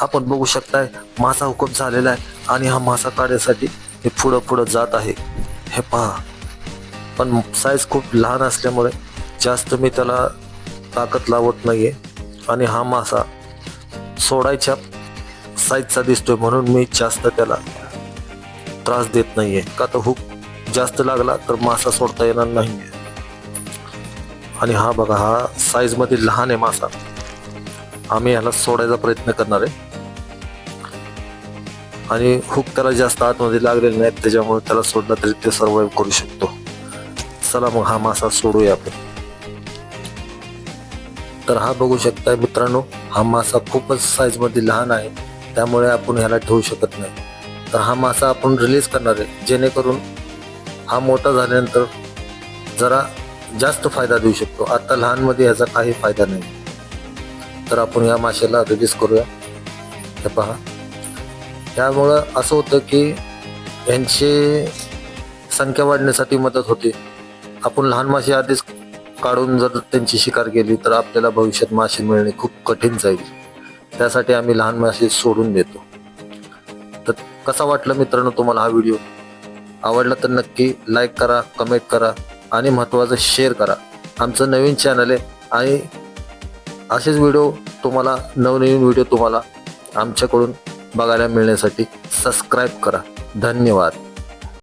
आपण बघू शकताय मासा हुकअप झालेला आहे आणि हा मासा काढण्यासाठी हे पुढं जात आहे. हे पहा, पण साईज खूप लहान असल्यामुळे जास्त मी त्याला ताकद लावत नाहीये आणि हा मासा सोडायच्या साईजचा दिसतोय म्हणून मी जास्त त्याला त्रास देत नाहीये. का तर हुक जास्त लागला तर मासा सोडता येणार नाहीये. आणि हा बघा, हा साईज मध्ये लहान आहे मासा. आम्ही ह्याला सोडायचा प्रयत्न करणार आहे आणि हुक त्याला जास्त आतमध्ये लागलेले नाहीत, त्याच्यामुळे त्याला सोडला तरी ते सर्वाइव्ह करू शकतो. चला मग हा मासा सोडूया आपण. तर हा बघू शकताय मित्रांनो, हा मासा खूपच साईज मध्ये लहान आहे, त्यामुळे आपण ह्याला ठेवू शकत नाही. तर हा मासा आपण रिलीज करणार आहे, जेणेकरून हा मोठा झाल्यानंतर जरा जास्त फायदा देऊ शकतो. आता लहान मध्ये ह्याचा काही फायदा नाही. तर आपण या माशाला रिलीज करूया. हे पहा, त्यामुळं असं होतं की यांची संख्या वाढण्यासाठी मदत होते. आपण लहान मासे आधीच काढून जर त्यांची शिकार केली तर आपल्याला भविष्यात मासे मिळणे खूप कठीण जाईल. त्यासाठी आम्ही लहान मासे सोडून देतो. तर कसा वाटला मित्रांनो तुम्हाला हा व्हिडिओ? आवडला तर नक्की लाईक करा, कमेंट करा आणि महत्त्वाचं शेअर करा. आमचं नवीन चॅनल आहे आणि असेच व्हिडिओ तुम्हाला, नवनवीन व्हिडिओ तुम्हाला आमच्याकडून बघायला मिळण्यासाठी सबस्क्राईब करा. धन्यवाद.